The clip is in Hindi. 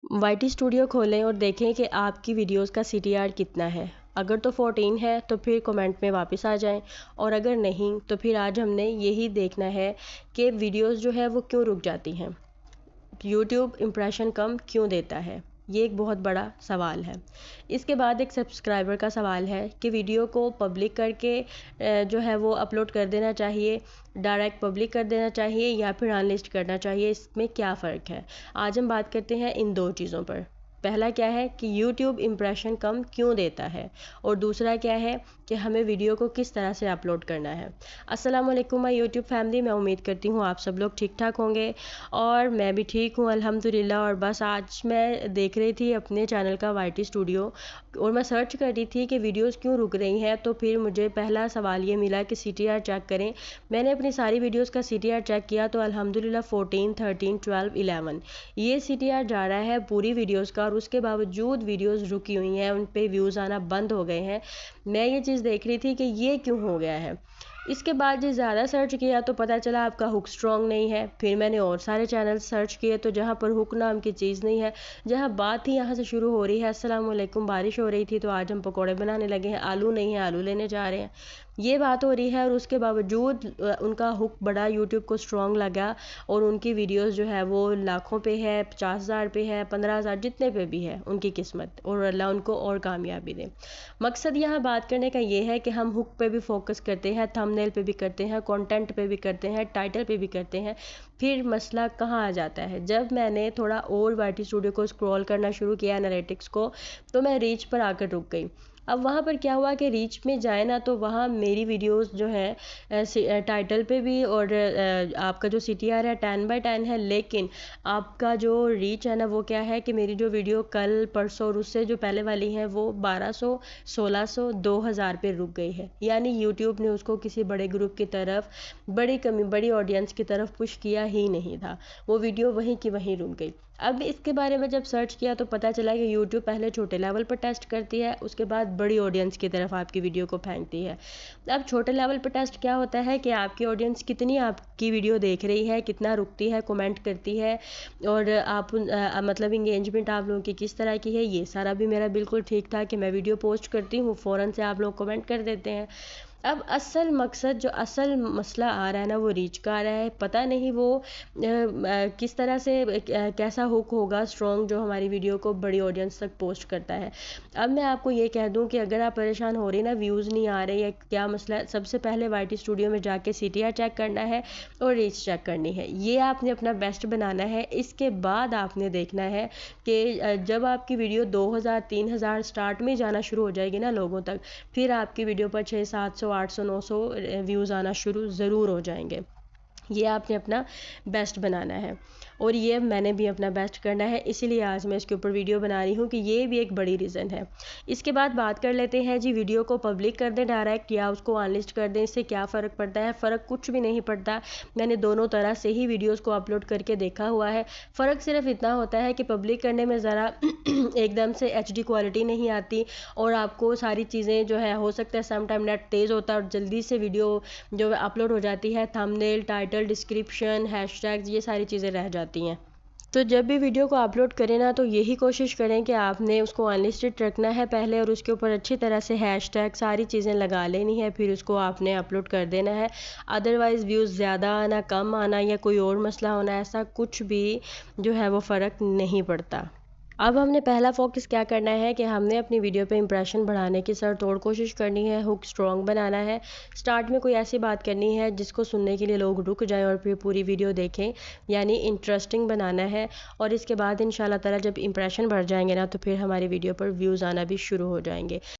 वाईटी स्टूडियो खोलें और देखें कि आपकी वीडियोस का CTR कितना है। अगर तो 14 है तो फिर कमेंट में वापस आ जाएं, और अगर नहीं तो फिर आज हमने यही देखना है कि वीडियोस जो है वो क्यों रुक जाती हैं, यूट्यूब इम्प्रेशन कम क्यों देता है। ये एक बहुत बड़ा सवाल है। इसके बाद एक सब्सक्राइबर का सवाल है कि वीडियो को पब्लिक करके जो है वो अपलोड कर देना चाहिए, डायरेक्ट पब्लिक कर देना चाहिए, या फिर अनलिस्ट करना चाहिए, इसमें क्या फ़र्क है। आज हम बात करते हैं इन दो चीज़ों पर। पहला क्या है कि यूट्यूब इम्प्रेशन कम क्यों देता है, और दूसरा क्या है कि हमें वीडियो को किस तरह से अपलोड करना है। अस्सलाम वालेकुम माय यूट्यूब फैमिली, मैं उम्मीद करती हूँ आप सब लोग ठीक ठाक होंगे और मैं भी ठीक हूँ अल्हम्दुलिल्लाह। और बस आज मैं देख रही थी अपने चैनल का वाईटी स्टूडियो, और मैं सर्च कर रही थी कि वीडियोस क्यों रुक रही हैं, तो फिर मुझे पहला सवाल ये मिला कि CTR चेक करें। मैंने अपनी सारी वीडियोस का CTR चेक किया तो अल्हम्दुलिल्लाह 14, 13, 12, 11 ये CTR जा रहा है पूरी वीडियोस का, और उसके बावजूद वीडियोस रुकी हुई हैं, उन पे व्यूज़ आना बंद हो गए हैं। मैं ये चीज़ देख रही थी कि ये क्यों हो गया है। इसके बाद जो ज़्यादा सर्च किया तो पता चला आपका हुक स्ट्रॉन्ग नहीं है। फिर मैंने और सारे चैनल सर्च किए तो जहाँ पर हुक नाम की चीज़ नहीं है, जहाँ बात ही यहाँ से शुरू हो रही है अस्सलाम वालेकुम बारिश हो रही थी तो आज हम पकोड़े बनाने लगे हैं, आलू नहीं है आलू लेने जा रहे हैं, ये बात हो रही है। और उसके बावजूद उनका हुक बड़ा यूट्यूब को स्ट्रॉन्ग लगा, और उनकी वीडियोस जो है वो लाखों पे है, 50,000 पे है, 15,000, जितने पे भी है उनकी किस्मत, और अल्लाह उनको और कामयाबी दे। मकसद यहाँ बात करने का ये है कि हम हुक पे भी फोकस करते हैं, थंबनेल पे भी करते हैं, कंटेंट पे भी करते हैं, टाइटल पे भी करते हैं। फिर मसला कहाँ आ जाता है, जब मैंने थोड़ा और वाईटी स्टूडियो को स्क्रॉल करना शुरू किया एनालिटिक्स को, तो मैं रीच पर आकर रुक गई। अब वहाँ पर क्या हुआ कि रीच में जाए ना तो वहाँ मेरी वीडियोस जो है टाइटल पे भी, और आपका जो CTR है 10/10 है, लेकिन आपका जो रीच है ना वो क्या है कि मेरी जो वीडियो कल परसों और उससे जो पहले वाली है वो 1200, 1600, 2000 पे रुक गई है। यानी यूट्यूब ने उसको किसी बड़े ग्रुप की तरफ, बड़ी ऑडियंस की तरफ पुश किया ही नहीं था, वो वीडियो वहीं की वहीं रुक गई। अब इसके बारे में जब सर्च किया तो पता चला कि यूट्यूब पहले छोटे लेवल पर टेस्ट करती है, उसके बाद बड़ी ऑडियंस की तरफ आपकी वीडियो को फेंकती है। अब छोटे लेवल पर टेस्ट क्या होता है कि आपकी ऑडियंस कितनी आपकी वीडियो देख रही है, कितना रुकती है, कमेंट करती है, और आप मतलब इंगेजमेंट आप लोगों की किस तरह की है। ये सारा भी मेरा बिल्कुल ठीक था कि मैं वीडियो पोस्ट करती हूँ, फ़ौरन से आप लोग कमेंट कर देते हैं। अब असल मकसद, जो असल मसला आ रहा है ना वो रीच का आ रहा है। पता नहीं वो किस तरह से कैसा हुक होगा स्ट्रॉन्ग जो हमारी वीडियो को बड़ी ऑडियंस तक पोस्ट करता है। अब मैं आपको ये कह दूं कि अगर आप परेशान हो रही ना व्यूज़ नहीं आ रहे या क्या मसला है, सबसे पहले वाईटी स्टूडियो में जाके CTR चेक करना है और रीच चेक करनी है। ये आपने अपना बेस्ट बनाना है। इसके बाद आपने देखना है कि जब आपकी वीडियो 2000, 3000 स्टार्ट में जाना शुरू हो जाएगी ना लोगों तक, फिर आपकी वीडियो पर 600, 700, 800, 900 व्यूज़ आना शुरू ज़रूर हो जाएंगे। ये आपने अपना बेस्ट बनाना है, और ये मैंने भी अपना बेस्ट करना है, इसीलिए आज मैं इसके ऊपर वीडियो बना रही हूँ कि ये भी एक बड़ी रीज़न है। इसके बाद बात कर लेते हैं जी, वीडियो को पब्लिक कर दें डायरेक्ट या उसको अनलिस्ट कर दें, इससे क्या फ़र्क पड़ता है। फ़र्क कुछ भी नहीं पड़ता। मैंने दोनों तरह से ही वीडियोज़ को अपलोड करके देखा हुआ है। फ़र्क सिर्फ इतना होता है कि पब्लिक करने में ज़रा एकदम से HD क्वालिटी नहीं आती, और आपको सारी चीज़ें जो है, हो सकता है सम टाइम नेट तेज़ होता है और जल्दी से वीडियो जो अपलोड हो जाती है, थंबनेल, टाइटल, डिस्क्रिप्शन, हैशटैग्स, ये सारी चीज़ें रह जाती हैं। तो जब भी वीडियो को अपलोड करें ना तो यही कोशिश करें कि आपने उसको अनलिस्टेड रखना है पहले, और उसके ऊपर अच्छी तरह से हैशटैग सारी चीज़ें लगा लेनी है, फिर उसको आपने अपलोड कर देना है। अदरवाइज़ व्यूज़ ज़्यादा आना, कम आना या कोई और मसला होना, ऐसा कुछ भी जो है वो फ़र्क नहीं पड़ता। अब हमने पहला फोकस क्या करना है कि हमने अपनी वीडियो पे इंप्रेशन बढ़ाने की सर तोड़ कोशिश करनी है, हुक स्ट्रॉन्ग बनाना है। स्टार्ट में कोई ऐसी बात करनी है जिसको सुनने के लिए लोग रुक जाएं और फिर पूरी वीडियो देखें, यानी इंटरेस्टिंग बनाना है। और इसके बाद इंशाल्लाह ताला जब इंप्रेशन बढ़ जाएंगे ना तो फिर हमारी वीडियो पर व्यूज़ आना भी शुरू हो जाएंगे।